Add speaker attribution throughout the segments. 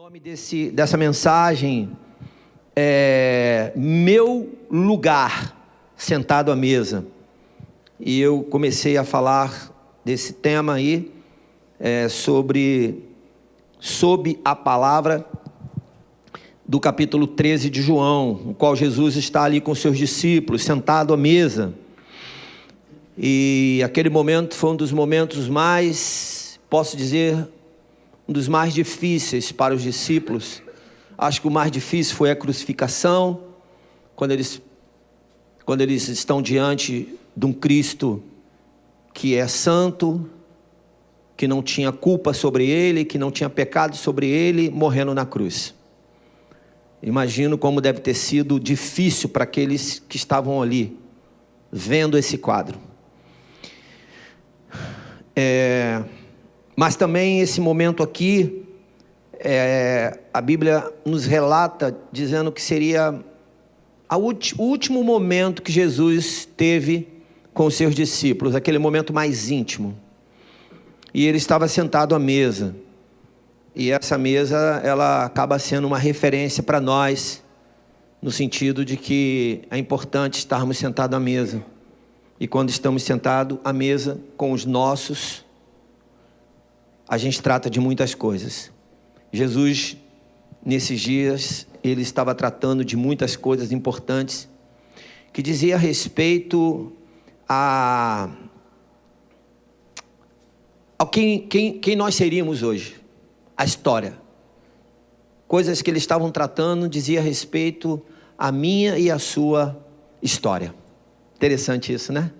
Speaker 1: nome dessa mensagem é Meu Lugar Sentado à Mesa. E eu comecei a falar desse tema aí, sob a palavra do capítulo 13 de João, no qual Jesus está ali com seus discípulos, sentado à mesa. E aquele momento foi um dos momentos mais, posso dizer, um dos mais difíceis para os discípulos. Acho que o mais difícil foi a crucificação, quando eles estão diante de um Cristo que é santo, que não tinha culpa sobre ele, que não tinha pecado sobre ele, morrendo na cruz. Imagino como deve ter sido difícil para aqueles que estavam ali, vendo esse quadro. Mas também esse momento aqui, a Bíblia nos relata dizendo que seria o último momento que Jesus teve com os seus discípulos, aquele momento mais íntimo. E ele estava sentado à mesa. E essa mesa, ela acaba sendo uma referência para nós, no sentido de que é importante estarmos sentados à mesa. E quando estamos sentados à mesa com os nossos, a gente trata de muitas coisas. Jesus, nesses dias, ele estava tratando de muitas coisas importantes, que dizia respeito ao quem nós seríamos hoje, a história. Coisas que eles estavam tratando dizia respeito à minha e à sua história. Interessante isso, né?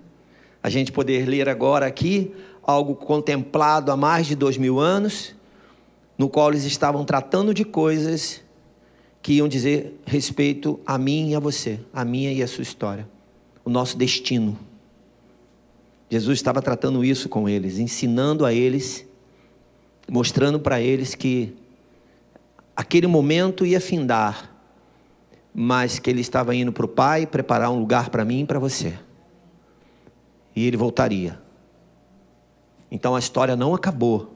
Speaker 1: A gente poder ler agora aqui algo contemplado há mais de 2000 anos, no qual eles estavam tratando de coisas que iam dizer respeito a mim e a você, a minha e a sua história, o nosso destino. Jesus estava tratando isso com eles, ensinando a eles, mostrando para eles que aquele momento ia findar, mas que ele estava indo para o Pai preparar um lugar para mim e para você. E ele voltaria. Então a história não acabou.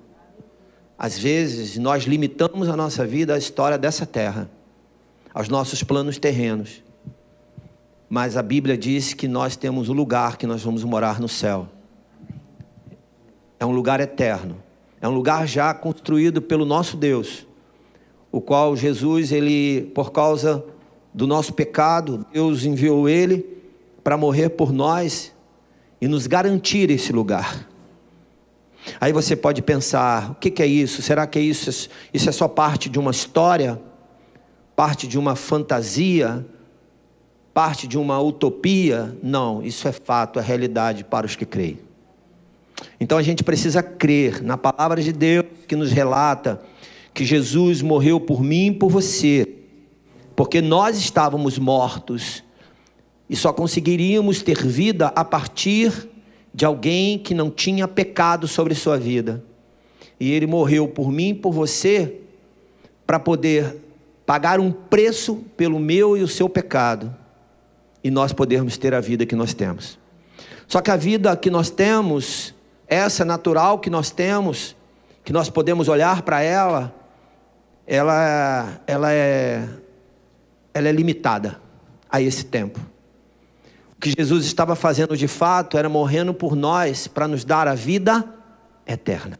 Speaker 1: Às vezes nós limitamos a nossa vida à história dessa terra, aos nossos planos terrenos. Mas a Bíblia diz que nós temos um lugar que nós vamos morar no céu. É um lugar eterno. É um lugar já construído pelo nosso Deus, o qual Jesus, ele, por causa do nosso pecado, Deus enviou ele para morrer por nós e nos garantir esse lugar. Aí você pode pensar, o que é isso? Será que é isso? Isso é só parte de uma história? Parte de uma fantasia? Parte de uma utopia? Não, isso é fato, é realidade para os que creem. Então a gente precisa crer na palavra de Deus que nos relata que Jesus morreu por mim e por você, porque nós estávamos mortos e só conseguiríamos ter vida a partir de alguém que não tinha pecado sobre sua vida. E ele morreu por mim e por você para poder pagar um preço pelo meu e o seu pecado, e nós podermos ter a vida que nós temos. Só que a vida que nós temos, essa natural que nós temos, que nós podemos olhar para ela é limitada a esse tempo. O que Jesus estava fazendo de fato era morrendo por nós para nos dar a vida eterna.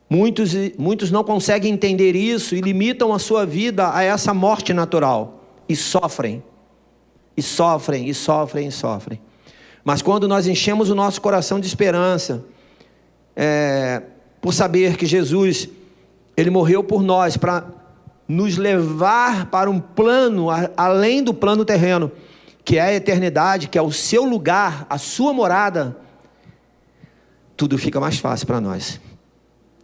Speaker 1: Muitos não conseguem entender isso e limitam a sua vida a essa morte natural e sofrem. Mas quando nós enchemos o nosso coração de esperança, por saber que Jesus, ele morreu por nós para nos levar para um plano além do plano terreno, que é a eternidade, que é o seu lugar, a sua morada, tudo fica mais fácil para nós.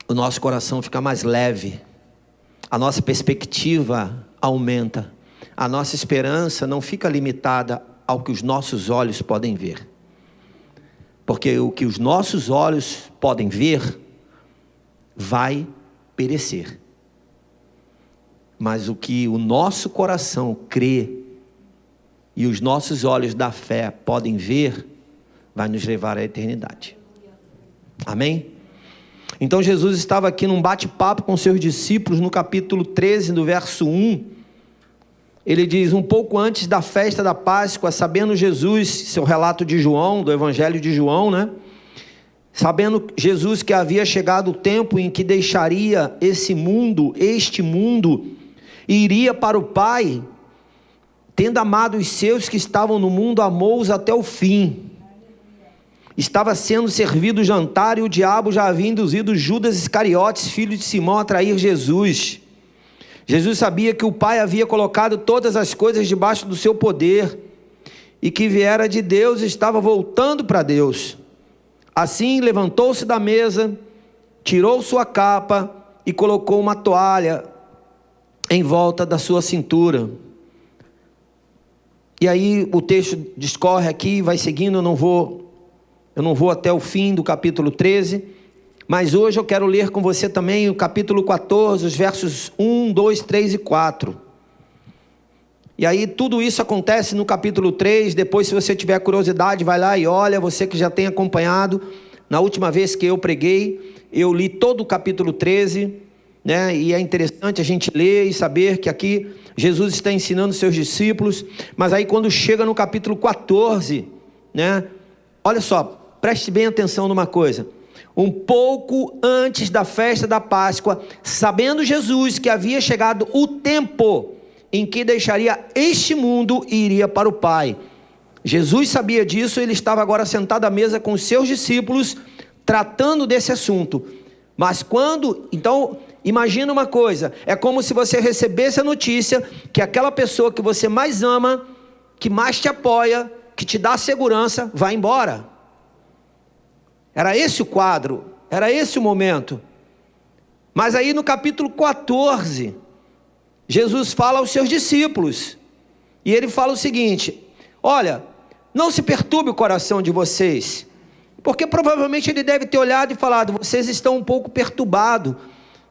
Speaker 1: O nosso coração fica mais leve, a nossa perspectiva aumenta, a nossa esperança não fica limitada ao que os nossos olhos podem ver, porque o que os nossos olhos podem ver vai perecer, mas o que o nosso coração crê e os nossos olhos da fé podem ver, vai nos levar à eternidade. Amém? Então Jesus estava aqui num bate-papo com seus discípulos, no capítulo 13, do verso 1. Ele diz: um pouco antes da festa da Páscoa, sabendo Jesus, seu relato de João, do Evangelho de João, né? Sabendo Jesus que havia chegado o tempo em que deixaria este mundo, e iria para o Pai, tendo amado os seus que estavam no mundo, amou-os até o fim. Estava sendo servido o jantar e o diabo já havia induzido Judas Iscariotes, filho de Simão, a trair Jesus. Jesus sabia que o Pai havia colocado todas as coisas debaixo do seu poder e que viera de Deus e estava voltando para Deus. Assim levantou-se da mesa, tirou sua capa e colocou uma toalha em volta da sua cintura. E aí o texto discorre aqui, vai seguindo, eu não vou até o fim do capítulo 13, mas hoje eu quero ler com você também o capítulo 14, os versos 1, 2, 3 e 4. E aí tudo isso acontece no capítulo 3, depois se você tiver curiosidade, vai lá e olha, você que já tem acompanhado, na última vez que eu preguei, eu li todo o capítulo 13, né? E é interessante a gente ler e saber que aqui Jesus está ensinando seus discípulos, mas aí quando chega no capítulo 14, né? Olha só, preste bem atenção numa coisa. Um pouco antes da festa da Páscoa, sabendo Jesus que havia chegado o tempo em que deixaria este mundo e iria para o Pai. Jesus sabia disso, ele estava agora sentado à mesa com os seus discípulos, tratando desse assunto. Mas então, imagina uma coisa, é como se você recebesse a notícia que aquela pessoa que você mais ama, que mais te apoia, que te dá segurança, vai embora. Era esse o quadro, era esse o momento. Mas aí no capítulo 14... Jesus fala aos seus discípulos, e ele fala o seguinte: olha, não se perturbe o coração de vocês, porque provavelmente ele deve ter olhado e falado: vocês estão um pouco perturbados,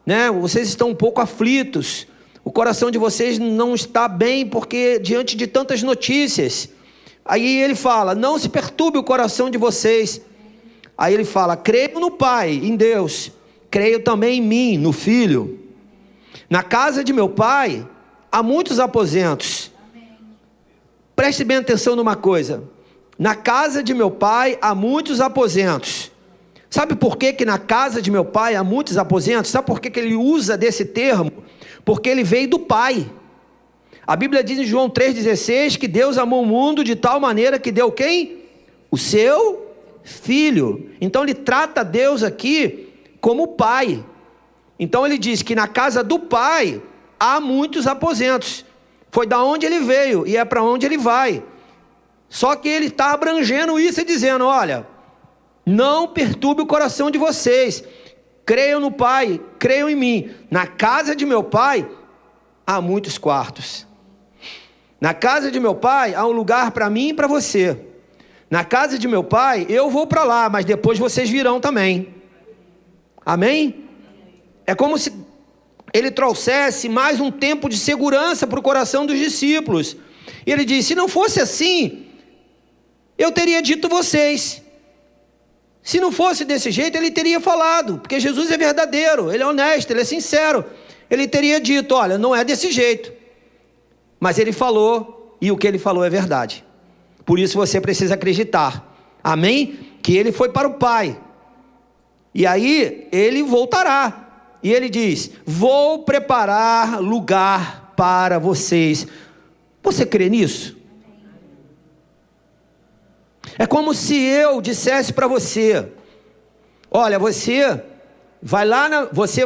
Speaker 1: né? Vocês estão um pouco aflitos, o coração de vocês não está bem, porque diante de tantas notícias. Aí ele fala: não se perturbe o coração de vocês. Aí ele fala: creio no Pai, em Deus, creio também em mim, no Filho. Na casa de meu pai há muitos aposentos. Preste bem atenção numa coisa. Na casa de meu pai há muitos aposentos. Sabe por que na casa de meu pai há muitos aposentos? Sabe por que ele usa desse termo? Porque ele veio do Pai. A Bíblia diz em João 3,16 que Deus amou o mundo de tal maneira que deu quem? O seu Filho. Então ele trata Deus aqui como Pai. Então ele diz que na casa do Pai há muitos aposentos. Foi da onde ele veio e é para onde ele vai. Só que ele está abrangendo isso e dizendo: olha, não perturbe o coração de vocês. Creiam no Pai, creiam em mim. Na casa de meu Pai há muitos quartos. Na casa de meu Pai há um lugar para mim e para você. Na casa de meu Pai eu vou para lá, mas depois vocês virão também. Amém? É como se ele trouxesse mais um tempo de segurança para o coração dos discípulos. E ele diz: se não fosse assim, eu teria dito vocês. Se não fosse desse jeito, ele teria falado, porque Jesus é verdadeiro, ele é honesto, ele é sincero. Ele teria dito: olha, não é desse jeito. Mas ele falou, e o que ele falou é verdade. Por isso você precisa acreditar, amém? Que ele foi para o Pai, e aí ele voltará. E ele diz: vou preparar lugar para vocês. Você crê nisso? É como se eu dissesse para você: olha, você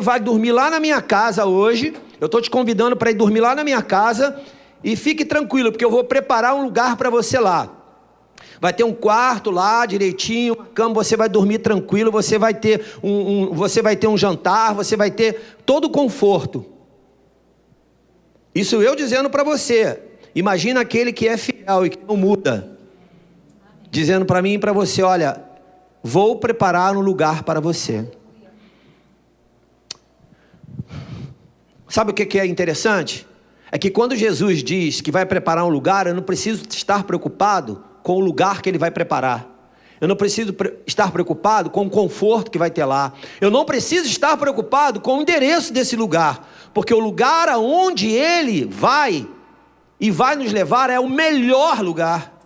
Speaker 1: vai dormir lá na minha casa hoje. Eu estou te convidando para ir dormir lá na minha casa. E fique tranquilo, porque eu vou preparar um lugar para você lá. Vai ter um quarto lá direitinho, uma cama, você vai dormir tranquilo, você vai ter um jantar, você vai ter todo o conforto. Isso eu dizendo para você. Imagina aquele que é fiel e que não muda, dizendo para mim e para você: olha, vou preparar um lugar para você. Sabe o que é interessante? É que quando Jesus diz que vai preparar um lugar, eu não preciso estar preocupado com o lugar que ele vai preparar. Eu não preciso estar preocupado com o conforto que vai ter lá. Eu não preciso estar preocupado com o endereço desse lugar, porque o lugar aonde Ele vai e vai nos levar é o melhor lugar.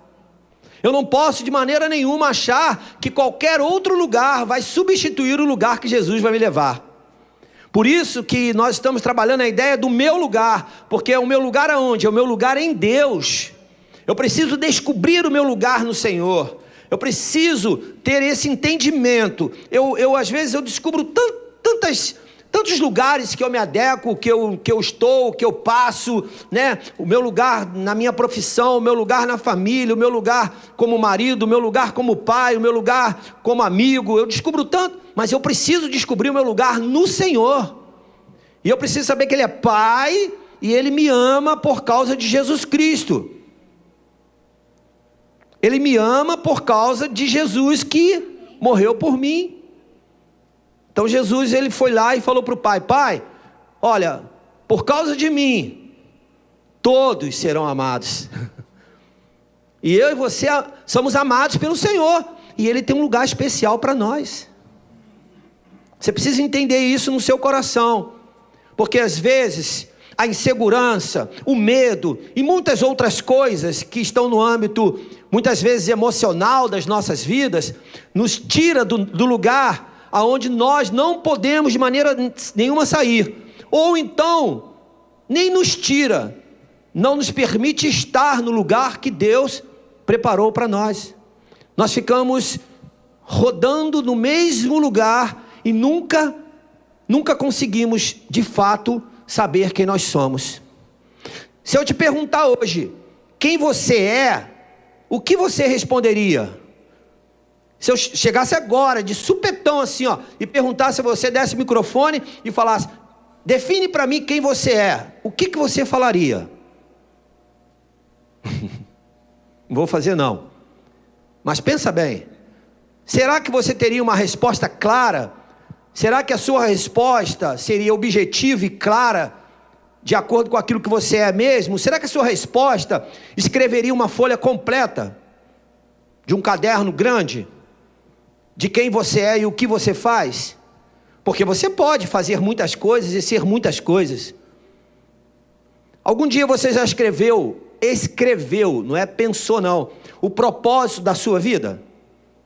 Speaker 1: Eu não posso de maneira nenhuma achar que qualquer outro lugar vai substituir o lugar que Jesus vai me levar. Por isso que nós estamos trabalhando a ideia do meu lugar, porque é o meu lugar aonde? É o meu lugar em Deus. Eu preciso descobrir o meu lugar no Senhor. Eu preciso ter esse entendimento. Às vezes eu descubro tantos lugares que eu me adequo, que eu estou, que eu passo, né? O meu lugar na minha profissão, o meu lugar na família, o meu lugar como marido, o meu lugar como pai, o meu lugar como amigo. Eu descubro tanto, mas eu preciso descobrir o meu lugar no Senhor. E eu preciso saber que Ele é Pai e Ele me ama por causa de Jesus Cristo. Ele me ama por causa de Jesus que morreu por mim. Então Jesus, ele foi lá e falou para o Pai: Pai, olha, por causa de mim, todos serão amados. E eu e você somos amados pelo Senhor. E Ele tem um lugar especial para nós. Você precisa entender isso no seu coração. Porque às vezes a insegurança, o medo e muitas outras coisas que estão no âmbito, muitas vezes emocional das nossas vidas, nos tira do lugar aonde nós não podemos de maneira nenhuma sair. Ou então, nem nos tira, não nos permite estar no lugar que Deus preparou para nós. Nós ficamos rodando no mesmo lugar e nunca conseguimos de fato saber quem nós somos. Se eu te perguntar hoje quem você é, o que você responderia? Se eu chegasse agora de supetão assim, ó, e perguntasse a você, desse o microfone e falasse: define para mim quem você é, o que você falaria? Não vou fazer não, mas pensa bem. Será que você teria uma resposta clara? Será que a sua resposta seria objetiva e clara, de acordo com aquilo que você é mesmo? Será que a sua resposta escreveria uma folha completa, de um caderno grande, de quem você é e o que você faz? Porque você pode fazer muitas coisas e ser muitas coisas. Algum dia você já escreveu, não é pensou não, o propósito da sua vida?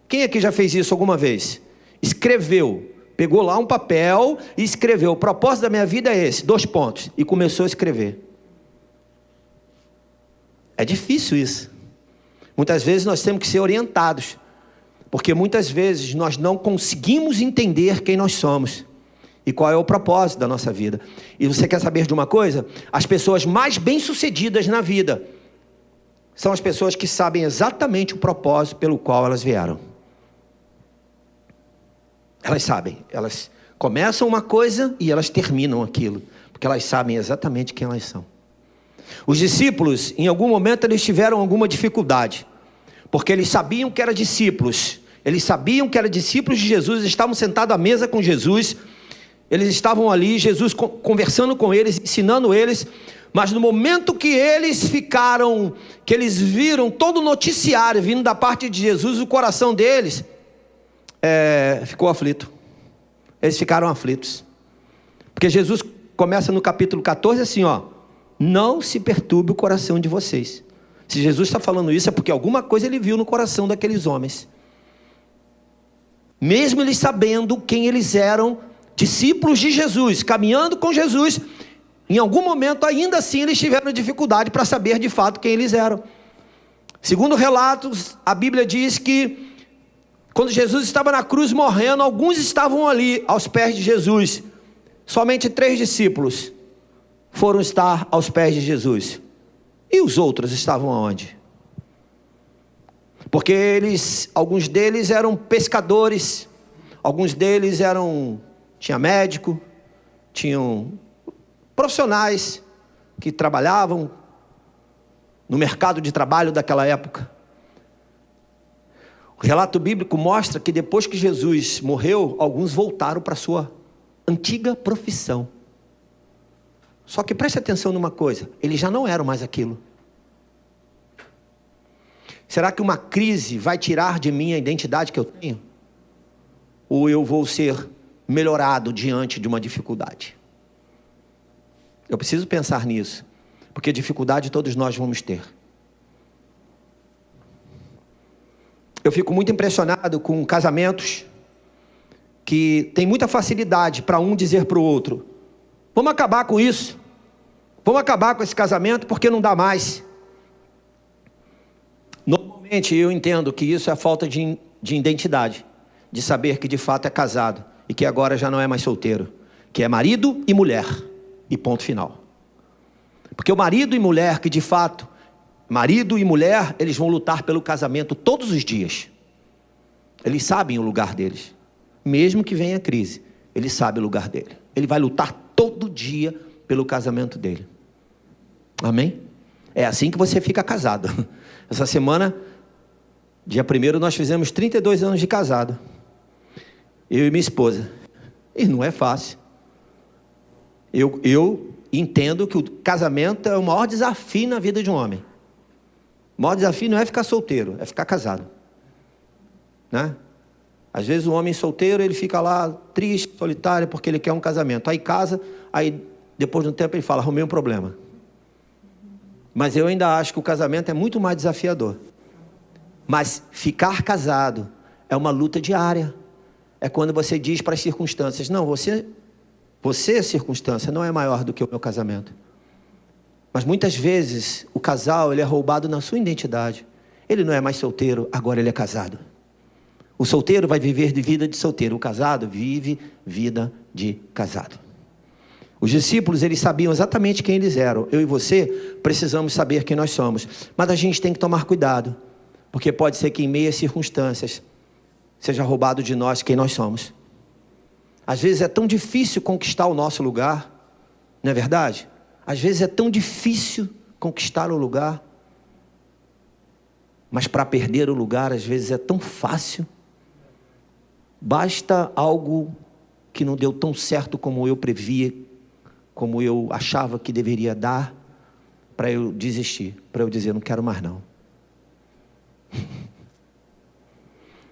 Speaker 1: Quem aqui já fez isso alguma vez? Escreveu. Pegou lá um papel e escreveu: o propósito da minha vida é esse, 2 pontos, e começou a escrever. É difícil isso. Muitas vezes nós temos que ser orientados, porque muitas vezes nós não conseguimos entender quem nós somos e qual é o propósito da nossa vida. E você quer saber de uma coisa? As pessoas mais bem-sucedidas na vida são as pessoas que sabem exatamente o propósito pelo qual elas vieram. Elas sabem, elas começam uma coisa e elas terminam aquilo, porque elas sabem exatamente quem elas são. Os discípulos, em algum momento, eles tiveram alguma dificuldade, porque eles sabiam que eram discípulos, de Jesus, eles estavam sentados à mesa com Jesus, eles estavam ali, Jesus conversando com eles, ensinando eles, mas no momento que eles viram todo o noticiário vindo da parte de Jesus, o coração deles ficou aflito. Eles ficaram aflitos, porque Jesus começa no capítulo 14 assim, ó: não se perturbe o coração de vocês. Se Jesus está falando isso, é porque alguma coisa ele viu no coração daqueles homens, mesmo eles sabendo quem eles eram, discípulos de Jesus, caminhando com Jesus. Em algum momento, ainda assim, eles tiveram dificuldade para saber de fato quem eles eram. Segundo relatos, a Bíblia diz que quando Jesus estava na cruz morrendo, alguns estavam ali aos pés de Jesus. Somente 3 discípulos foram estar aos pés de Jesus. E os outros estavam aonde? Porque alguns deles eram pescadores, alguns deles tinha médico, tinham profissionais que trabalhavam no mercado de trabalho daquela época. O relato bíblico mostra que depois que Jesus morreu, alguns voltaram para a sua antiga profissão. Só que preste atenção numa coisa: eles já não eram mais aquilo. Será que uma crise vai tirar de mim a identidade que eu tenho? Ou eu vou ser melhorado diante de uma dificuldade? Eu preciso pensar nisso, porque dificuldade todos nós vamos ter. Eu fico muito impressionado com casamentos que tem muita facilidade para um dizer para o outro: vamos acabar com isso, vamos acabar com esse casamento porque não dá mais. Normalmente eu entendo que isso é falta de identidade, de saber que de fato é casado e que agora já não é mais solteiro, que é marido e mulher, e ponto final. Porque o marido e mulher que de fato, marido e mulher, eles vão lutar pelo casamento todos os dias. Eles sabem o lugar deles. Mesmo que venha a crise, ele sabe o lugar dele. Ele vai lutar todo dia pelo casamento dele. Amém? É assim que você fica casado. Essa semana, dia 1º, nós fizemos 32 anos de casado. Eu e minha esposa. E não é fácil. Eu entendo que o casamento é o maior desafio na vida de um homem. O maior desafio não é ficar solteiro, é ficar casado, né? Às vezes o homem solteiro, ele fica lá triste, solitário, porque ele quer um casamento. Aí casa, aí depois de um tempo ele fala: arrumei um problema. Mas eu ainda acho que o casamento é muito mais desafiador. Mas ficar casado é uma luta diária. É quando você diz para as circunstâncias: não, você circunstância, não é maior do que o meu casamento. Mas muitas vezes o casal, ele é roubado na sua identidade. Ele não é mais solteiro, agora ele é casado. O solteiro vai viver de vida de solteiro, o casado vive vida de casado. Os discípulos, eles sabiam exatamente quem eles eram. Eu e você precisamos saber quem nós somos. Mas a gente tem que tomar cuidado, porque pode ser que em meias circunstâncias seja roubado de nós quem nós somos. Às vezes é tão difícil conquistar o nosso lugar, não é verdade? Às vezes é tão difícil conquistar o lugar, mas para perder o lugar, às vezes é tão fácil. Basta algo que não deu tão certo como eu previa, como eu achava que deveria dar, para eu desistir, para eu dizer: não quero mais não.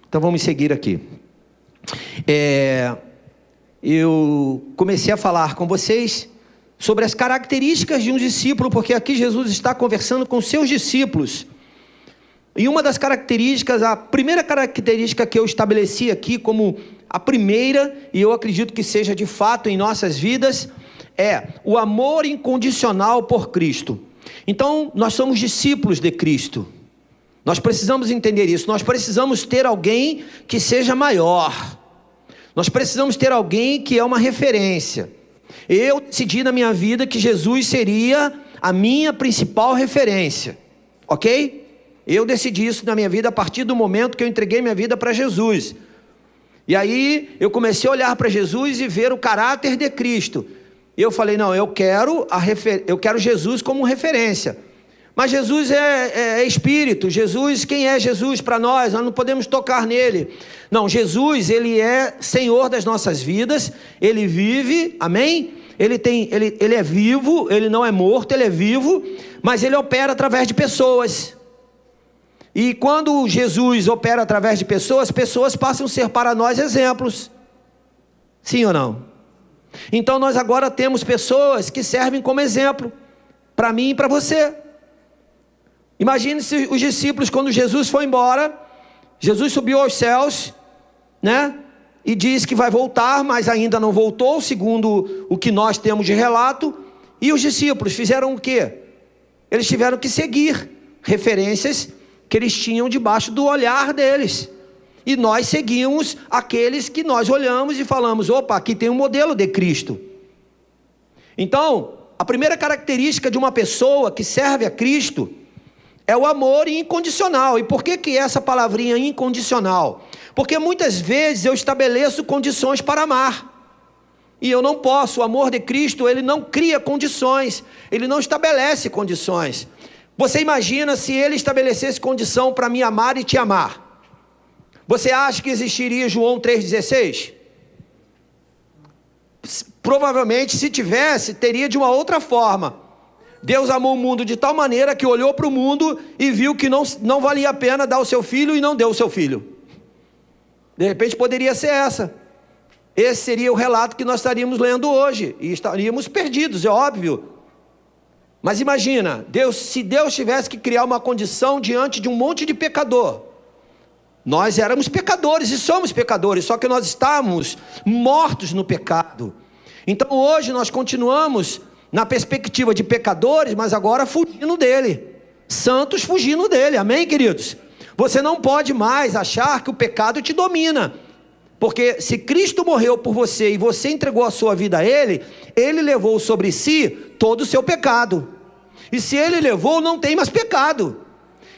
Speaker 1: Então vamos seguir aqui. Eu comecei a falar com vocês sobre as características de um discípulo, porque aqui Jesus está conversando com seus discípulos. E uma das características, a primeira característica que eu estabeleci aqui como a primeira, e eu acredito que seja de fato em nossas vidas, é o amor incondicional por Cristo. Então, nós somos discípulos de Cristo. Nós precisamos entender isso. Nós precisamos ter alguém que seja maior. Nós precisamos ter alguém que é uma referência. Eu decidi na minha vida que Jesus seria a minha principal referência. Ok? Eu decidi isso na minha vida a partir do momento que eu entreguei minha vida para Jesus. E aí eu comecei a olhar para Jesus e ver o caráter de Cristo. E eu falei: não, eu quero Jesus como referência. Mas Jesus é Espírito. Jesus, quem é Jesus para nós? Nós não podemos tocar nele. Não, Jesus, ele é Senhor das nossas vidas. Ele vive, amém? Ele é vivo, ele não é morto, ele é vivo. Mas ele opera através de pessoas. E quando Jesus opera através de pessoas, pessoas passam a ser para nós exemplos. Sim ou não? Então nós agora temos pessoas que servem como exemplo para mim e para você. Imagine-se os discípulos, quando Jesus foi embora, Jesus subiu aos céus, né? E diz que vai voltar, mas ainda não voltou, segundo o que nós temos de relato. E os discípulos fizeram o quê? Eles tiveram que seguir referências que eles tinham debaixo do olhar deles. E nós seguimos aqueles que nós olhamos e falamos: opa, aqui tem um modelo de Cristo. Então, a primeira característica de uma pessoa que serve a Cristo é o amor incondicional. E por que essa palavrinha incondicional? Porque muitas vezes eu estabeleço condições para amar. E eu não posso. O amor de Cristo, ele não cria condições. Ele não estabelece condições. Você imagina se ele estabelecesse condição para me amar e te amar. Você acha que existiria João 3,16? Provavelmente, se tivesse, teria de uma outra forma. Deus amou o mundo de tal maneira que olhou para o mundo e viu que não valia a pena dar o seu filho e não deu o seu filho. De repente poderia ser essa. Esse seria o relato que nós estaríamos lendo hoje, e estaríamos perdidos, é óbvio. Mas imagina, se Deus tivesse que criar uma condição diante de um monte de pecador. Nós éramos pecadores e somos pecadores, só que nós estamos mortos no pecado. Então hoje nós continuamos na perspectiva de pecadores, mas agora fugindo dele, santos fugindo dele, amém, queridos? Você não pode mais achar que o pecado te domina, porque se Cristo morreu por você e você entregou a sua vida a Ele, Ele levou sobre si todo o seu pecado, e se Ele levou, não tem mais pecado.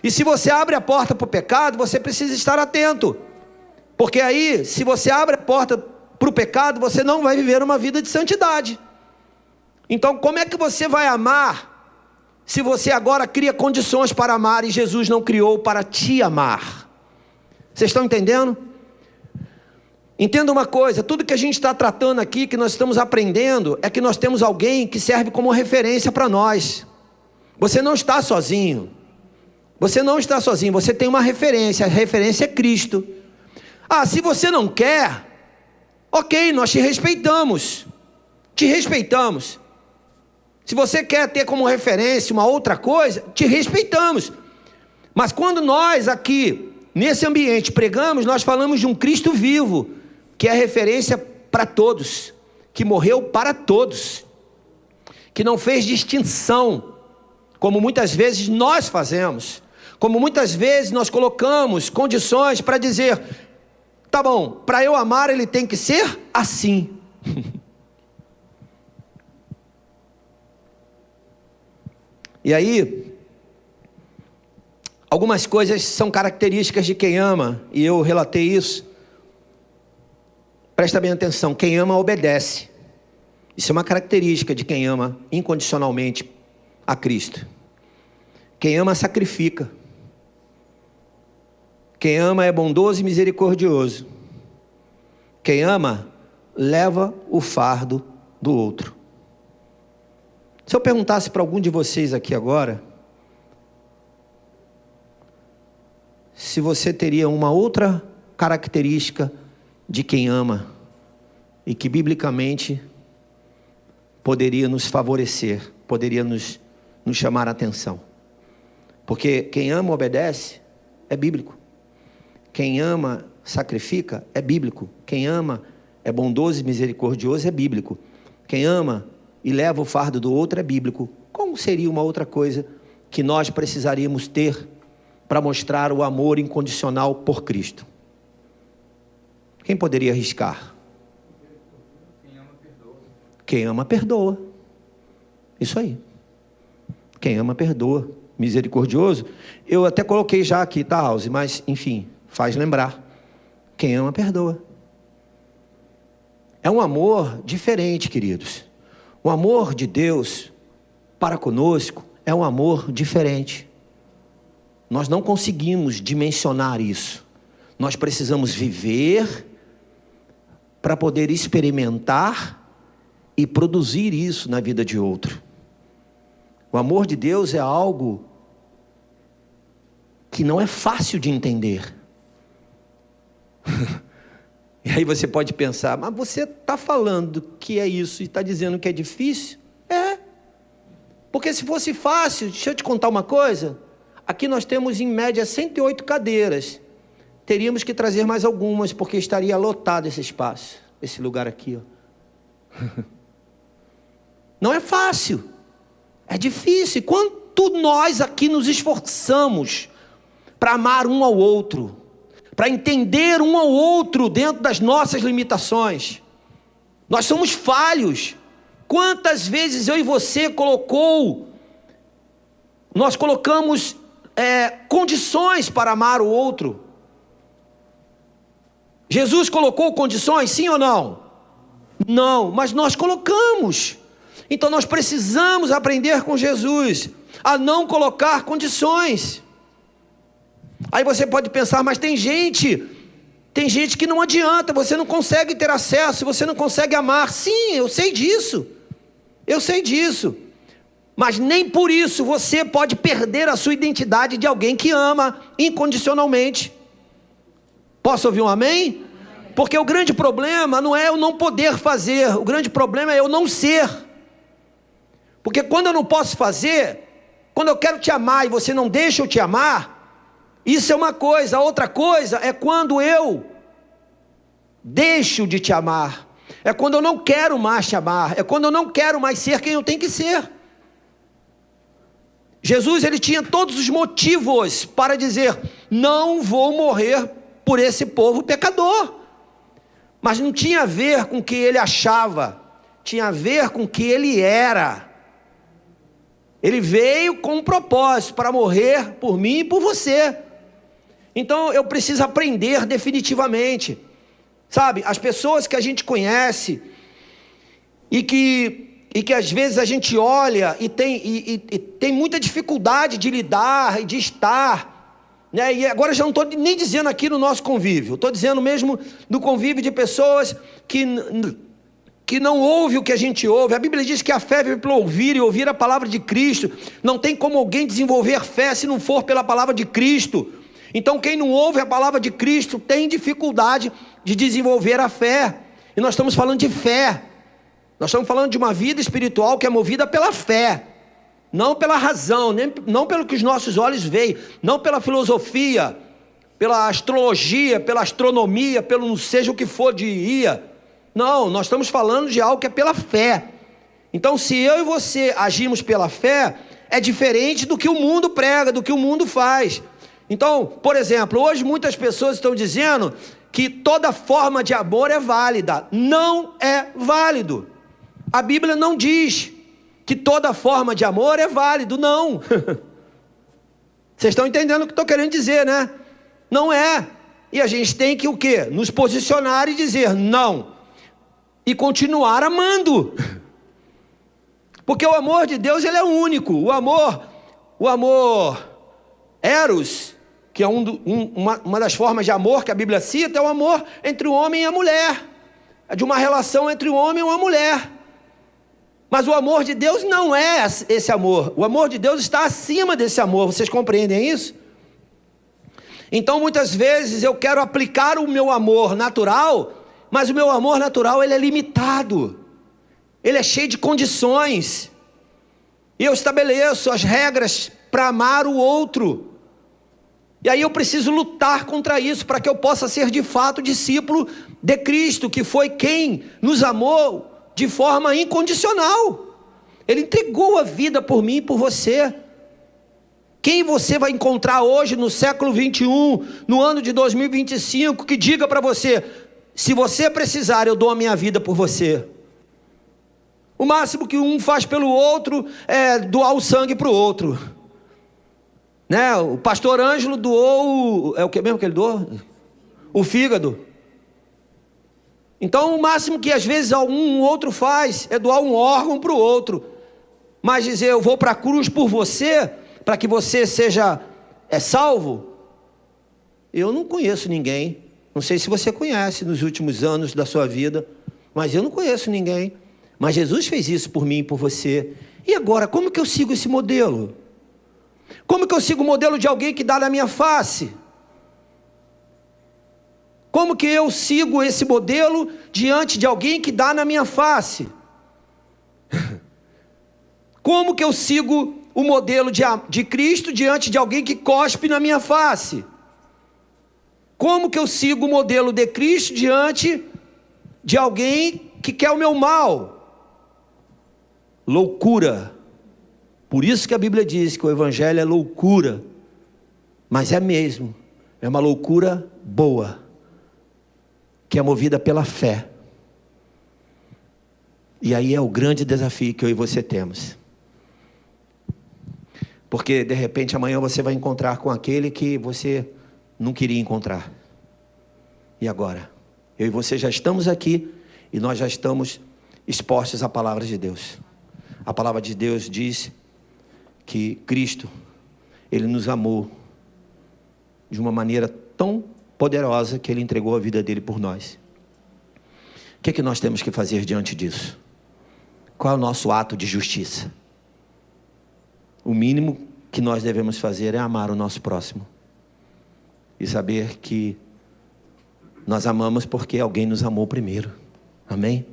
Speaker 1: E se você abre a porta para o pecado, você precisa estar atento, porque aí, se você abre a porta para o pecado, você não vai viver uma vida de santidade. Então como é que você vai amar, se você agora cria condições para amar, e Jesus não criou para te amar? Vocês estão entendendo? Entenda uma coisa, tudo que a gente está tratando aqui, que nós estamos aprendendo, é que nós temos alguém que serve como referência para nós. Você não está sozinho. Você não está sozinho, você tem uma referência, a referência é Cristo. Se você não quer, ok, nós te respeitamos. Te respeitamos. Se você quer ter como referência uma outra coisa, te respeitamos. Mas quando nós aqui, nesse ambiente, pregamos, nós falamos de um Cristo vivo, que é referência para todos, que morreu para todos, que não fez distinção, como muitas vezes nós fazemos, como muitas vezes nós colocamos condições para dizer, tá bom, para eu amar ele tem que ser assim. E aí, algumas coisas são características de quem ama, e eu relatei isso. Presta bem atenção, quem ama obedece. Isso é uma característica de quem ama incondicionalmente a Cristo. Quem ama sacrifica. Quem ama é bondoso e misericordioso. Quem ama leva o fardo do outro. Se eu perguntasse para algum de vocês aqui agora, se você teria uma outra característica de quem ama, e que biblicamente poderia nos favorecer, poderia nos chamar a atenção. Porque quem ama obedece, é bíblico. Quem ama sacrifica, é bíblico. Quem ama é bondoso e misericordioso, é bíblico. Quem ama e leva o fardo do outro é bíblico. Como seria uma outra coisa que nós precisaríamos ter para mostrar o amor incondicional por Cristo? Quem poderia arriscar?
Speaker 2: Quem ama, perdoa.
Speaker 1: Quem ama, perdoa. Isso aí. Quem ama, perdoa. Misericordioso. Eu até coloquei já aqui, tá, House? Mas, enfim, faz lembrar. Quem ama, perdoa. É um amor diferente, queridos. O amor de Deus para conosco é um amor diferente. Nós não conseguimos dimensionar isso. Nós precisamos viver para poder experimentar e produzir isso na vida de outro. O amor de Deus é algo que não é fácil de entender. E aí você pode pensar, mas você está falando que é isso e está dizendo que é difícil? É. Porque se fosse fácil, deixa eu te contar uma coisa. Aqui nós temos em média 108 cadeiras. Teríamos que trazer mais algumas, porque estaria lotado esse espaço, esse lugar aqui, ó. Não é fácil, é difícil. E quanto nós aqui nos esforçamos para amar um ao outro, para entender um ao outro dentro das nossas limitações. Nós somos falhos. Quantas vezes eu e você nós colocamos condições para amar o outro? Jesus colocou condições, sim ou não? Não, mas nós colocamos. Então nós precisamos aprender com Jesus a não colocar condições. Aí você pode pensar, mas tem gente que não adianta, você não consegue ter acesso, você não consegue amar. Sim, eu sei disso. Mas nem por isso você pode perder a sua identidade de alguém que ama incondicionalmente. Posso ouvir um amém? Porque o grande problema não é eu não poder fazer, o grande problema é eu não ser. Porque quando eu não posso fazer, quando eu quero te amar e você não deixa eu te amar, isso é uma coisa. A outra coisa é quando eu deixo de te amar, é quando eu não quero mais te amar, é quando eu não quero mais ser quem eu tenho que ser. Jesus, ele tinha todos os motivos para dizer: não vou morrer por esse povo pecador. Mas não tinha a ver com o que ele achava, tinha a ver com o que ele era. Ele veio com um propósito, para morrer por mim e por você. Então eu preciso aprender definitivamente. Sabe, as pessoas que a gente conhece e que às vezes a gente olha e tem muita dificuldade de lidar e de estar, né? E agora já não estou nem dizendo aqui no nosso convívio, estou dizendo mesmo no convívio de pessoas que não ouvem o que a gente ouve. A Bíblia diz que a fé vem pelo ouvir, e ouvir a palavra de Cristo. Não tem como alguém desenvolver fé se não for pela palavra de Cristo. Então quem não ouve a palavra de Cristo tem dificuldade de desenvolver a fé. E nós estamos falando de fé. Nós estamos falando de uma vida espiritual que é movida pela fé, não pela razão, não pelo que os nossos olhos veem, não pela filosofia, pela astrologia, pela astronomia, pelo não seja o que for de ia. Não, nós estamos falando de algo que é pela fé. Então se eu e você agimos pela fé, é diferente do que o mundo prega, do que o mundo faz. Então, por exemplo, hoje muitas pessoas estão dizendo que toda forma de amor é válida. Não é válido. A Bíblia não diz que toda forma de amor é válido, não. Vocês estão entendendo o que estou querendo dizer, né? Não é. E a gente tem que o quê? Nos posicionar e dizer não. E continuar amando. Porque o amor de Deus, ele é único. O amor eros, que é uma das formas de amor que a Bíblia cita, é o amor entre o homem e a mulher. É de uma relação entre o homem e uma mulher. Mas o amor de Deus não é esse amor. O amor de Deus está acima desse amor. Vocês compreendem isso? Então muitas vezes eu quero aplicar o meu amor natural, mas o meu amor natural ele é limitado. Ele é cheio de condições. E eu estabeleço as regras para amar o outro. E aí eu preciso lutar contra isso, para que eu possa ser de fato discípulo de Cristo, que foi quem nos amou de forma incondicional. Ele entregou a vida por mim e por você. Quem você vai encontrar hoje no século 21, no ano de 2025, que diga para você: se você precisar, eu dou a minha vida por você? O máximo que um faz pelo outro é doar o sangue para o outro, né? O pastor Ângelo doou, é o que mesmo que ele doou? O fígado. Então o máximo que às vezes um outro faz é doar um órgão para o outro. Mas dizer eu vou para a cruz por você, para que você seja salvo, eu não conheço ninguém. Não sei se você conhece nos últimos anos da sua vida, mas eu não conheço ninguém. Mas Jesus fez isso por mim e por você. E agora, como que eu sigo esse modelo? Como que eu sigo o modelo de alguém que dá na minha face? Como que eu sigo esse modelo diante de alguém que dá na minha face? Como que eu sigo o modelo de Cristo diante de alguém que cospe na minha face? Como que eu sigo o modelo de Cristo diante de alguém que quer o meu mal? Loucura. Por isso que a Bíblia diz que o Evangelho é loucura. Mas é mesmo. É uma loucura boa, que é movida pela fé. E aí é o grande desafio que eu e você temos. Porque de repente amanhã você vai encontrar com aquele que você não queria encontrar. E agora? Eu e você já estamos aqui e nós já estamos expostos à palavra de Deus. A palavra de Deus diz que Cristo, Ele nos amou de uma maneira tão poderosa que Ele entregou a vida dele por nós. O que é que nós temos que fazer diante disso? Qual é o nosso ato de justiça? o mínimo que nós devemos fazer é amar o nosso próximo. E saber que nós amamos porque alguém nos amou primeiro. Amém?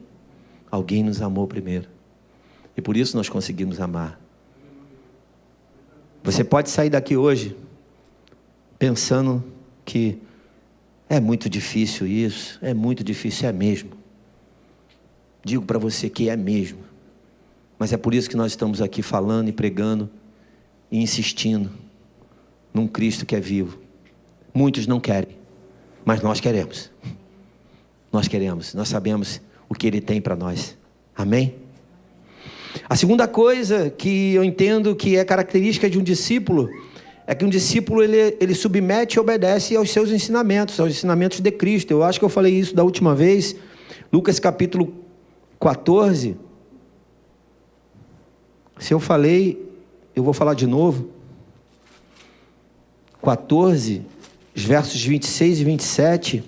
Speaker 1: Alguém nos amou primeiro. E por isso nós conseguimos amar. Você pode sair daqui hoje pensando que é muito difícil isso, é muito difícil, é mesmo. Digo para você que é mesmo. Mas é por isso que nós estamos aqui falando e pregando e insistindo num Cristo que é vivo. Muitos não querem, mas nós queremos. Nós queremos, nós sabemos o que Ele tem para nós. Amém? A segunda coisa que eu entendo que é característica de um discípulo é que um discípulo ele submete e obedece aos seus ensinamentos, aos ensinamentos de Cristo. Eu acho que eu falei isso da última vez, Lucas capítulo 14. Se eu falei, eu vou falar de novo. 14, os versos 26 e 27.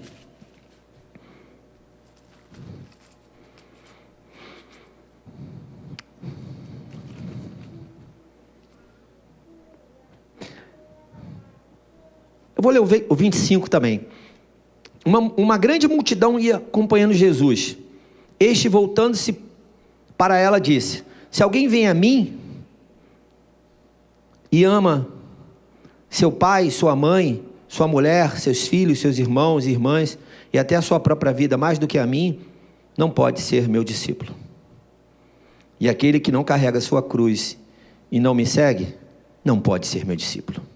Speaker 1: Eu vou ler o 25 também. Uma grande multidão ia acompanhando Jesus. Este, voltando-se para ela, disse: se alguém vem a mim e ama seu pai, sua mãe, sua mulher, seus filhos, seus irmãos e irmãs, e até a sua própria vida mais do que a mim, não pode ser meu discípulo. E aquele que não carrega sua cruz e não me segue, não pode ser meu discípulo.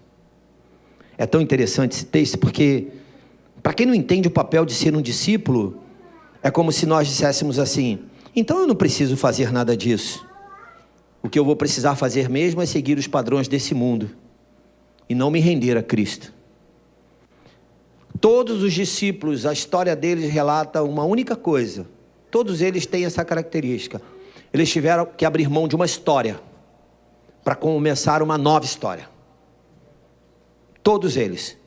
Speaker 1: É tão interessante esse texto, porque para quem não entende o papel de ser um discípulo, é como se nós disséssemos assim: então eu não preciso fazer nada disso. O que eu vou precisar fazer mesmo é seguir os padrões desse mundo e não me render a Cristo. Todos os discípulos, a história deles relata uma única coisa. Todos eles têm essa característica. Eles tiveram que abrir mão de uma história para começar uma nova história. Todos eles.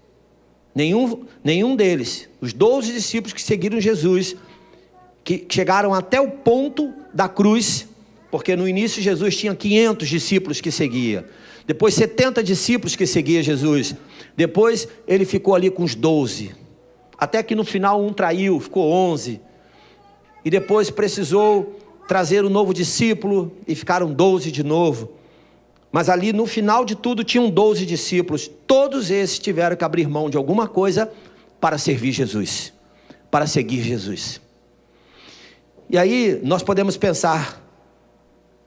Speaker 1: Nenhum deles, os 12 discípulos que seguiram Jesus, que chegaram até o ponto da cruz, porque no início Jesus tinha 500 discípulos que seguia, depois 70 discípulos que seguia Jesus, depois ele ficou ali com os 12, até que no final um traiu, ficou 11, e depois precisou trazer um novo discípulo, e ficaram 12 de novo. Mas ali no final de tudo tinham 12 discípulos. Todos esses tiveram que abrir mão de alguma coisa para servir Jesus, para seguir Jesus. E aí nós podemos pensar: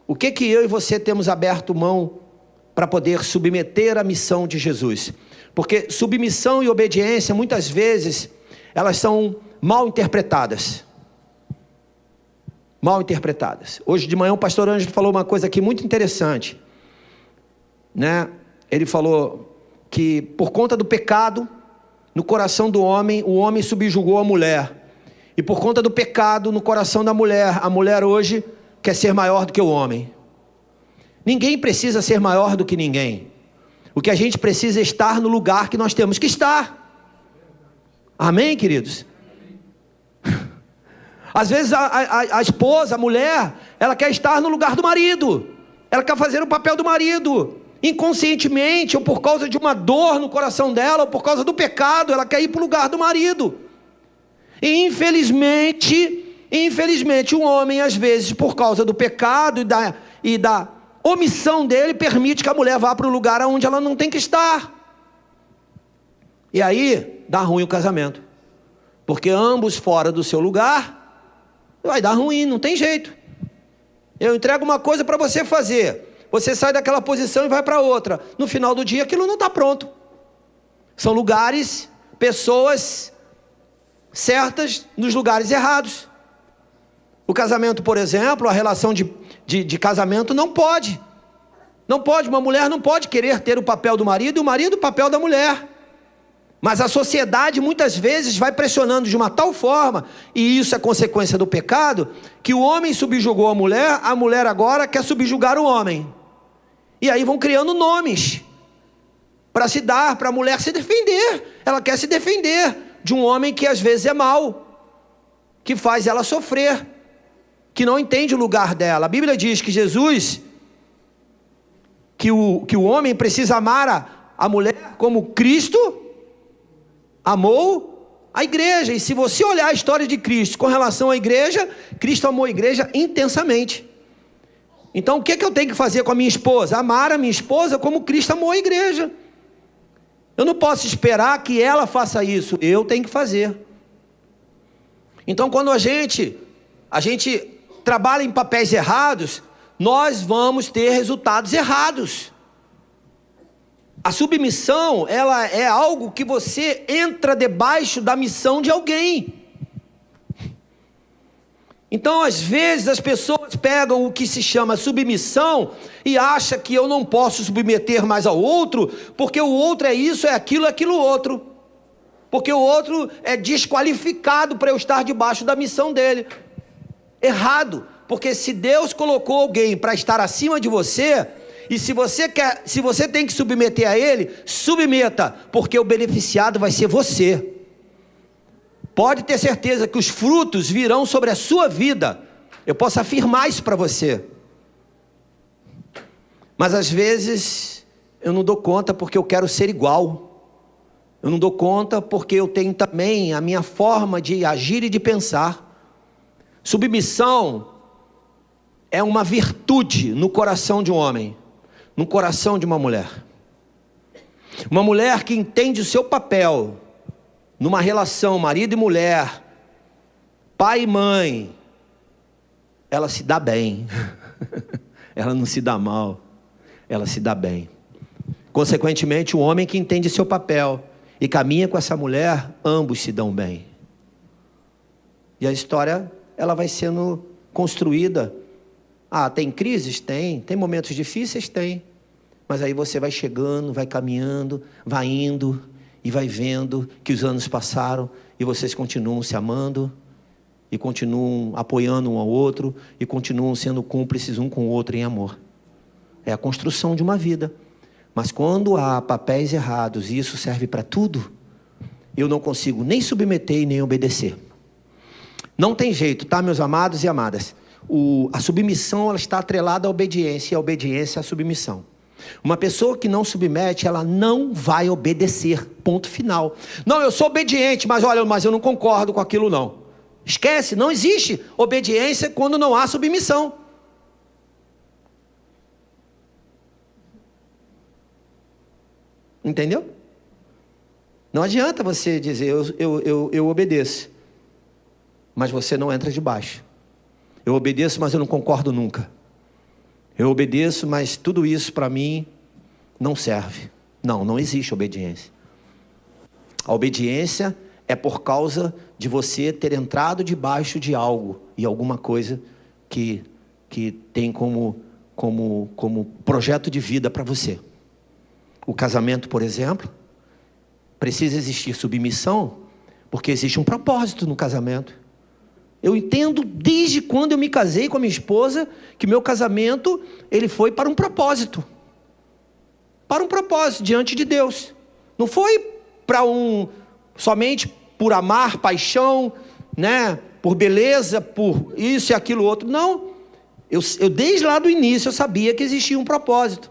Speaker 1: o que eu e você temos aberto mão para poder submeter a missão de Jesus? Porque submissão e obediência, muitas vezes, elas são mal interpretadas. Mal interpretadas. Hoje de manhã o pastor Ângelo falou uma coisa aqui muito interessante. Ele falou que por conta do pecado no coração do homem, o homem subjugou a mulher, e por conta do pecado no coração da mulher, a mulher hoje quer ser maior do que o homem. Ninguém precisa ser maior do que ninguém. O que a gente precisa é estar no lugar que nós temos que estar. Amém, queridos? Às vezes a esposa, a mulher, ela quer estar no lugar do marido, ela quer fazer o papel do marido. Inconscientemente, ou por causa de uma dor no coração dela, ou por causa do pecado, ela quer ir para o lugar do marido. E infelizmente, um homem, às vezes, por causa do pecado e da omissão dele, permite que a mulher vá para o lugar onde ela não tem que estar. E aí, dá ruim o casamento. Porque ambos fora do seu lugar, vai dar ruim, não tem jeito. Eu entrego uma coisa para você fazer, você sai daquela posição e vai para outra. No final do dia, aquilo não está pronto. São lugares, pessoas certas nos lugares errados. O casamento, por exemplo, a relação de casamento não pode. Não pode, uma mulher não pode querer ter o papel do marido e o marido o papel da mulher. Mas a sociedade muitas vezes vai pressionando de uma tal forma, e isso é consequência do pecado, que o homem subjugou a mulher agora quer subjugar o homem. E aí vão criando nomes para se dar, para a mulher se defender. Ela quer se defender de um homem que às vezes é mau, que faz ela sofrer, que não entende o lugar dela. A Bíblia diz que Jesus, que o homem precisa amar a mulher como Cristo amou a igreja. E se você olhar a história de Cristo com relação à igreja, Cristo amou a igreja intensamente. Então o que eu tenho que fazer com a minha esposa? Amar a minha esposa como Cristo amou a igreja. Eu não posso esperar que ela faça isso, eu tenho que fazer. Então quando a gente trabalha em papéis errados, nós vamos ter resultados errados. A submissão, ela é algo que você entra debaixo da missão de alguém. Então, às vezes, as pessoas pegam o que se chama submissão e acham que eu não posso submeter mais ao outro, porque o outro é isso, é aquilo outro. Porque o outro é desqualificado para eu estar debaixo da missão dele. Errado, porque se Deus colocou alguém para estar acima de você, e se você tem que submeter a ele, submeta, porque o beneficiado vai ser você. Pode ter certeza que os frutos virão sobre a sua vida. Eu posso afirmar isso para você. Mas às vezes eu não dou conta porque eu quero ser igual. Eu não dou conta porque eu tenho também a minha forma de agir e de pensar. Submissão é uma virtude no coração de um homem, no coração de uma mulher. Uma mulher que entende o seu papel numa relação marido e mulher, pai e mãe, ela se dá bem. Ela não se dá mal, ela se dá bem. Consequentemente, o homem que entende seu papel e caminha com essa mulher, ambos se dão bem. E a história, ela vai sendo construída. Tem crises? Tem momentos difíceis? Tem. Mas aí você vai chegando, vai caminhando, vai indo e vai vendo que os anos passaram e vocês continuam se amando e continuam apoiando um ao outro e continuam sendo cúmplices um com o outro em amor. É a construção de uma vida. Mas quando há papéis errados, e isso serve para tudo, eu não consigo nem submeter e nem obedecer. Não tem jeito, tá, meus amados e amadas? A submissão, ela está atrelada à obediência, e a obediência à submissão. Uma pessoa que não submete, ela não vai obedecer, ponto final. Não, eu sou obediente, mas eu não concordo com aquilo não. Esquece, não existe obediência quando não há submissão. Entendeu? Não adianta você dizer, eu obedeço, mas você não entra debaixo. Eu obedeço, mas eu não concordo nunca. Eu obedeço, mas tudo isso para mim não serve. Não existe obediência. A obediência é por causa de você ter entrado debaixo de algo e alguma coisa que tem como projeto de vida para você. O casamento, por exemplo, precisa existir submissão, porque existe um propósito no casamento. Eu entendo desde quando eu me casei com a minha esposa, que meu casamento, ele foi para um propósito. Para um propósito diante de Deus. Não foi somente por amar, paixão, né? Por beleza, por isso e aquilo outro. Não. Eu desde lá do início eu sabia que existia um propósito.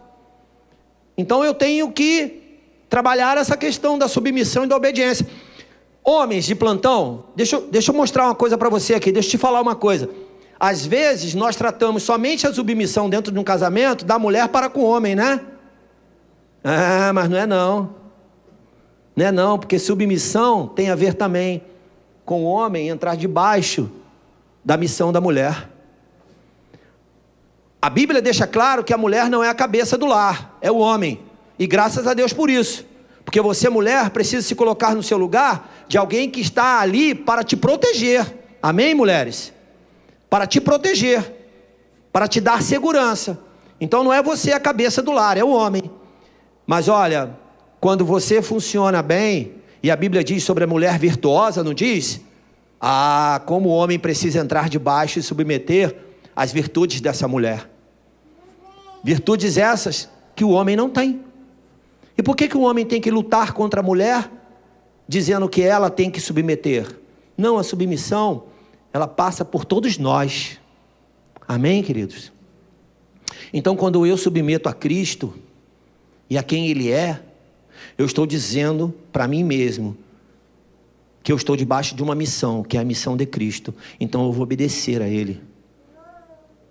Speaker 1: Então eu tenho que trabalhar essa questão da submissão e da obediência. Homens de plantão, deixa eu mostrar uma coisa para você aqui, deixa eu te falar uma coisa. Às vezes nós tratamos somente a submissão dentro de um casamento da mulher para com o homem, né? Mas não é não. Não é não, porque submissão tem a ver também com o homem entrar debaixo da missão da mulher. A Bíblia deixa claro que a mulher não é a cabeça do lar, é o homem. E graças a Deus por isso. Porque você, mulher, precisa se colocar no seu lugar de alguém que está ali para te proteger. Amém, mulheres? Para te proteger, para te dar segurança. Então não é você a cabeça do lar, é o homem. Mas olha, quando você funciona bem, e a Bíblia diz sobre a mulher virtuosa, não diz? Como o homem precisa entrar debaixo e submeter as virtudes dessa mulher. Virtudes essas que o homem não tem. E por que o homem tem que lutar contra a mulher, dizendo que ela tem que submeter? Não, a submissão, ela passa por todos nós. Amém, queridos? Então, quando eu submeto a Cristo e a quem Ele é, eu estou dizendo para mim mesmo que eu estou debaixo de uma missão, que é a missão de Cristo. Então eu vou obedecer a Ele,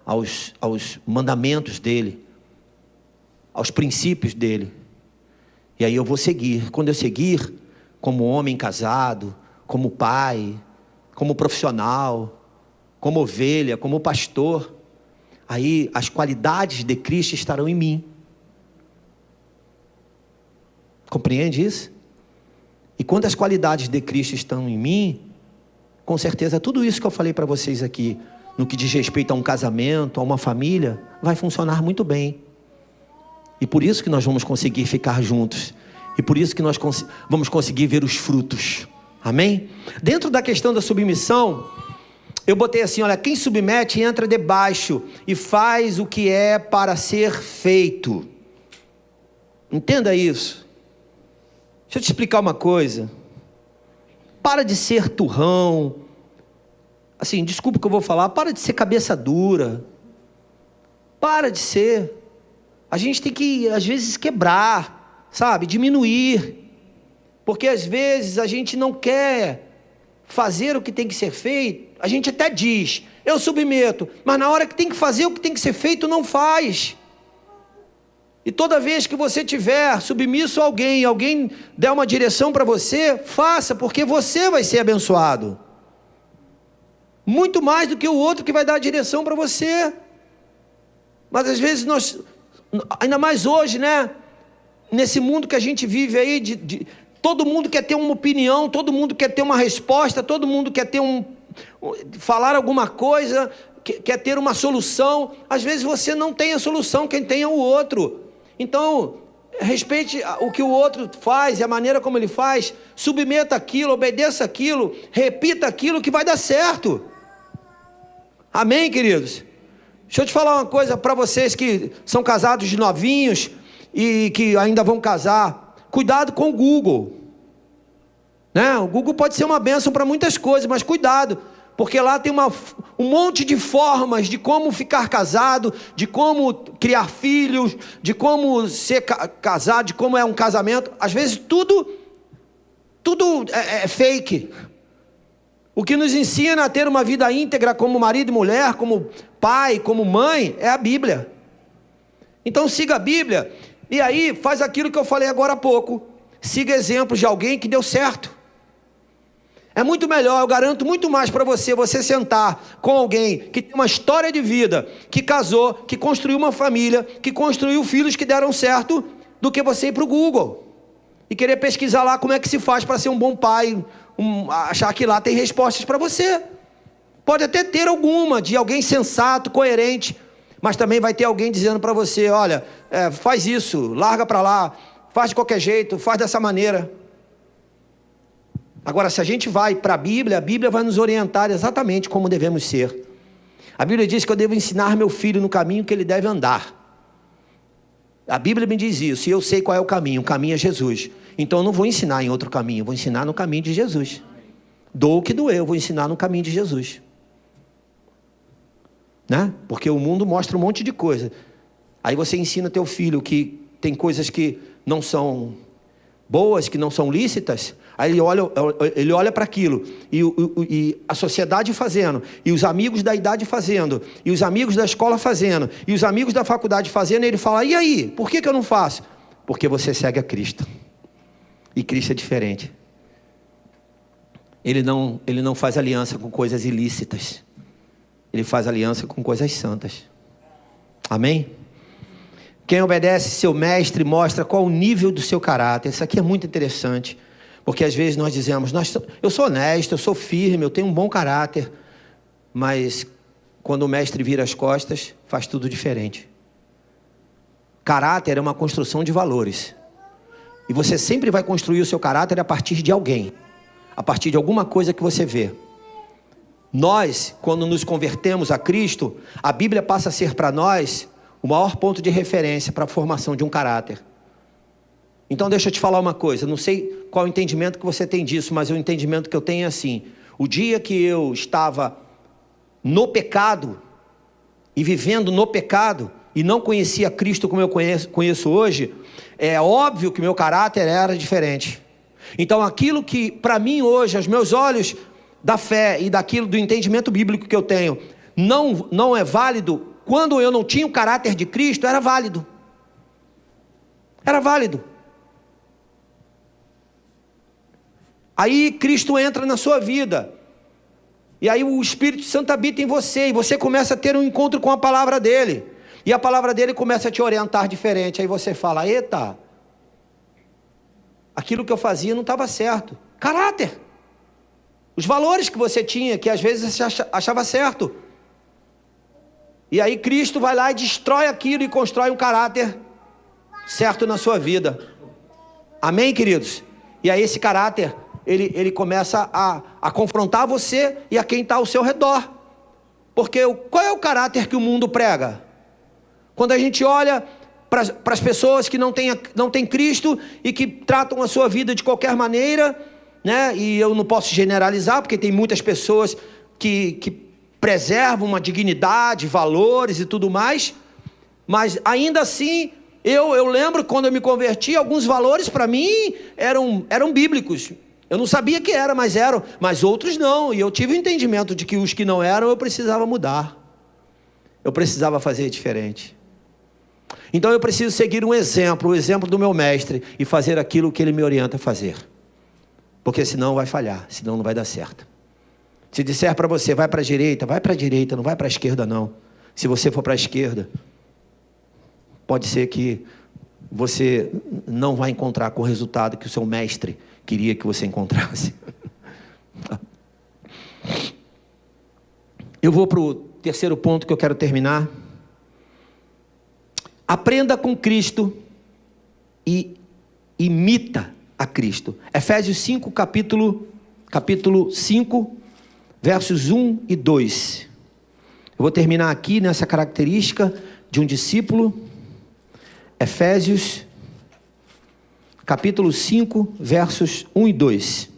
Speaker 1: aos mandamentos dEle, aos princípios dEle. E aí eu vou seguir. Quando eu seguir, como homem casado, como pai, como profissional, como ovelha, como pastor, aí as qualidades de Cristo estarão em mim. Compreende isso? E quando as qualidades de Cristo estão em mim, com certeza tudo isso que eu falei para vocês aqui, no que diz respeito a um casamento, a uma família, vai funcionar muito bem. E por isso que nós vamos conseguir ficar juntos. E por isso que nós vamos conseguir ver os frutos. Amém? Dentro da questão da submissão, eu botei assim, olha, quem submete entra debaixo e faz o que é para ser feito. Entenda isso. Deixa eu te explicar uma coisa. Para de ser turrão. Assim, desculpa o que eu vou falar. Para de ser cabeça dura. Para de ser. A gente tem que, às vezes, quebrar, sabe? Diminuir. Porque, às vezes, a gente não quer fazer o que tem que ser feito. A gente até diz, eu submeto. Mas na hora que tem que fazer o que tem que ser feito, não faz. E toda vez que você tiver submisso a alguém der uma direção para você, faça, porque você vai ser abençoado. Muito mais do que o outro que vai dar a direção para você. Mas às vezes nós, ainda mais hoje, né? Nesse mundo que a gente vive aí, todo mundo quer ter uma opinião, todo mundo quer ter uma resposta, todo mundo quer ter falar alguma coisa, quer ter uma solução. Às vezes você não tem a solução, quem tem é o outro. Então, respeite o que o outro faz e a maneira como ele faz, submeta aquilo, obedeça aquilo, repita aquilo que vai dar certo. Amém, queridos? Deixa eu te falar uma coisa para vocês que são casados de novinhos e que ainda vão casar. Cuidado com o Google. Né? O Google pode ser uma bênção para muitas coisas, mas cuidado. Porque lá tem um monte de formas de como ficar casado, de como criar filhos, de como ser casado, de como é um casamento. Às vezes tudo é fake. O que nos ensina a ter uma vida íntegra como marido e mulher, como pai, como mãe, é a Bíblia. Então siga a Bíblia e aí faz aquilo que eu falei agora há pouco. Siga exemplos de alguém que deu certo. É muito melhor, eu garanto muito mais para você sentar com alguém que tem uma história de vida, que casou, que construiu uma família, que construiu filhos que deram certo, do que você ir para o Google e querer pesquisar lá como é que se faz para ser um bom pai, achar que lá tem respostas para você. Pode até ter alguma, de alguém sensato, coerente, mas também vai ter alguém dizendo para você, olha, faz isso, larga para lá, faz de qualquer jeito, faz dessa maneira. Agora, se a gente vai para a Bíblia vai nos orientar exatamente como devemos ser. A Bíblia diz que eu devo ensinar meu filho no caminho que ele deve andar. A Bíblia me diz isso, e eu sei qual é o caminho é Jesus. Então eu não vou ensinar em outro caminho, eu vou ensinar no caminho de Jesus. Dou o que doer, eu vou ensinar no caminho de Jesus. Né? Porque o mundo mostra um monte de coisa. Aí você ensina teu filho que tem coisas que não são boas, que não são lícitas. Aí ele olha para aquilo, e a sociedade fazendo, e os amigos da idade fazendo, e os amigos da escola fazendo, e os amigos da faculdade fazendo, e ele fala, e aí, por que eu não faço? Porque você segue a Cristo, e Cristo é diferente. Ele não faz aliança com coisas ilícitas, ele faz aliança com coisas santas. Amém? Quem obedece seu mestre mostra qual o nível do seu caráter. Isso aqui é muito interessante. Porque às vezes nós dizemos, eu sou honesto, eu sou firme, eu tenho um bom caráter. Mas quando o mestre vira as costas, faz tudo diferente. Caráter é uma construção de valores. E você sempre vai construir o seu caráter a partir de alguém. A partir de alguma coisa que você vê. Nós, quando nos convertemos a Cristo, a Bíblia passa a ser para nós o maior ponto de referência para a formação de um caráter. Então deixa eu te falar uma coisa, não sei qual o entendimento que você tem disso, mas o entendimento que eu tenho é assim, o dia que eu estava no pecado, e vivendo no pecado, e não conhecia Cristo como eu conheço hoje, é óbvio que meu caráter era diferente. Então aquilo que para mim hoje, aos meus olhos da fé e daquilo do entendimento bíblico que eu tenho, não é válido, quando eu não tinha o caráter de Cristo, era válido. Era válido. Aí Cristo entra na sua vida, e aí o Espírito Santo habita em você, e você começa a ter um encontro com a palavra dele, e a palavra dele começa a te orientar diferente. Aí você fala: eita, aquilo que eu fazia não estava certo. Caráter. Os valores que você tinha, que às vezes você achava certo. E aí Cristo vai lá e destrói aquilo e constrói um caráter certo na sua vida. Amém, queridos? E aí esse caráter, ele começa a confrontar você e a quem está ao seu redor. Porque qual é o caráter que o mundo prega? Quando a gente olha para as pessoas que não têm Cristo e que tratam a sua vida de qualquer maneira, né? E eu não posso generalizar, porque tem muitas pessoas que preservam uma dignidade, valores e tudo mais, mas ainda assim, eu lembro quando eu me converti, alguns valores para mim eram bíblicos. Eu não sabia que era, mas eram, mas outros não, e eu tive o entendimento de que os que não eram, eu precisava mudar, eu precisava fazer diferente. Então eu preciso seguir um exemplo, o exemplo do meu mestre, e fazer aquilo que ele me orienta a fazer, porque senão vai falhar, senão não vai dar certo. Se disser para você, vai para a direita, não vai para a esquerda não. Se você for para a esquerda, pode ser que você não vai encontrar com o resultado que o seu mestre queria que você encontrasse. Eu vou para o terceiro ponto que eu quero terminar. Aprenda com Cristo e imita a Cristo. Efésios 5, capítulo 5, versos 1 e 2. Eu vou terminar aqui nessa característica de um discípulo. Efésios, capítulo 5, versos 1 e 2.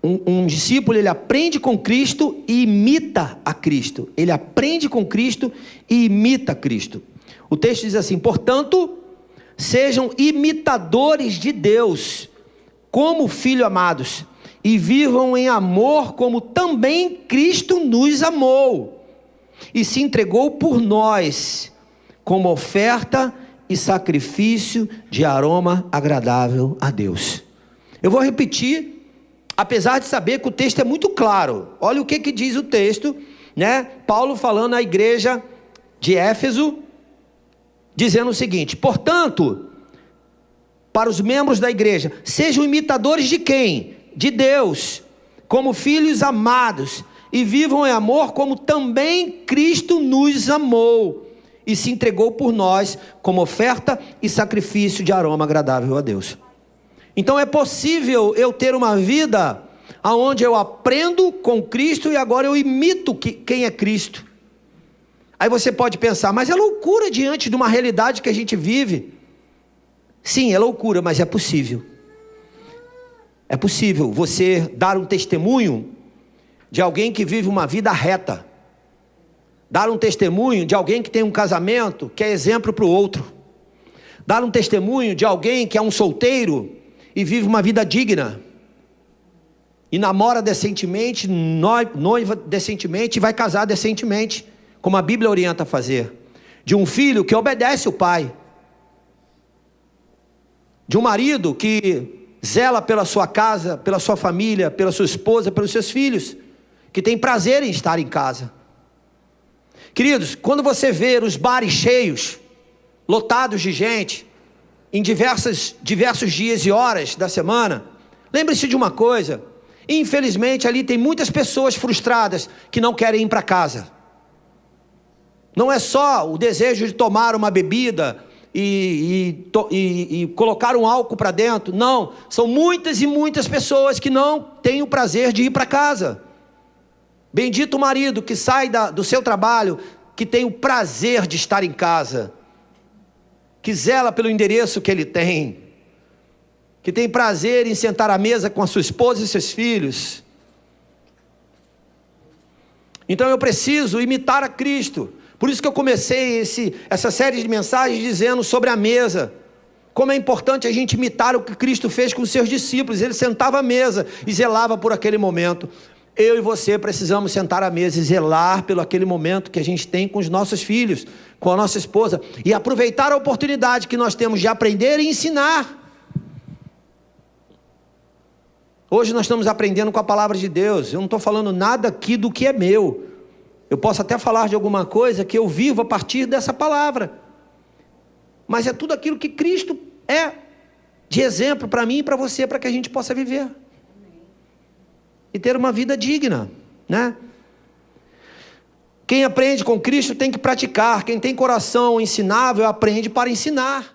Speaker 1: Um discípulo, ele aprende com Cristo e imita a Cristo. Ele aprende com Cristo e imita a Cristo. O texto diz assim: portanto, sejam imitadores de Deus, como filhos amados, e vivam em amor, como também Cristo nos amou, e se entregou por nós, como oferta e sacrifício de aroma agradável a Deus. Eu vou repetir, apesar de saber que o texto é muito claro. Olha o que diz o texto, né? Paulo falando à igreja de Éfeso, dizendo o seguinte: portanto, para os membros da igreja, sejam imitadores de quem? De Deus, como filhos amados, e vivam em amor, como também Cristo nos amou, e se entregou por nós, como oferta e sacrifício de aroma agradável a Deus. Então é possível eu ter uma vida onde eu aprendo com Cristo e agora eu imito quem é Cristo. Aí você pode pensar, mas é loucura diante de uma realidade que a gente vive. Sim, é loucura, mas é possível. É possível você dar um testemunho de alguém que vive uma vida reta. Dar um testemunho de alguém que tem um casamento que é exemplo para o outro. Dar um testemunho de alguém que é um solteiro e vive uma vida digna, e namora decentemente, noiva decentemente, e vai casar decentemente, como a Bíblia orienta a fazer. De um filho que obedece o pai, de um marido que zela pela sua casa, pela sua família, pela sua esposa, pelos seus filhos, que tem prazer em estar em casa. Queridos, quando você vê os bares cheios, lotados de gente, em diversos dias e horas da semana, lembre-se de uma coisa: infelizmente ali tem muitas pessoas frustradas que não querem ir para casa. Não é só o desejo de tomar uma bebida e colocar um álcool para dentro, não, são muitas e muitas pessoas que não têm o prazer de ir para casa. Bendito o marido que sai do seu trabalho, que tem o prazer de estar em casa, que zela pelo endereço que ele tem, que tem prazer em sentar à mesa com a sua esposa e seus filhos. Então eu preciso imitar a Cristo. Por isso que eu comecei essa série de mensagens dizendo sobre a mesa. Como é importante a gente imitar o que Cristo fez com os seus discípulos. Ele sentava à mesa e zelava por aquele momento. Eu e você precisamos sentar à mesa e zelar pelo aquele momento que a gente tem com os nossos filhos, com a nossa esposa, e aproveitar a oportunidade que nós temos de aprender e ensinar. Hoje nós estamos aprendendo com a palavra de Deus. Eu não estou falando nada aqui do que é meu. Eu posso até falar de alguma coisa que eu vivo a partir dessa palavra. Mas é tudo aquilo que Cristo é de exemplo para mim e para você, para que a gente possa viver. E ter uma vida digna, né? Quem aprende com Cristo tem que praticar. Quem tem coração ensinável aprende para ensinar.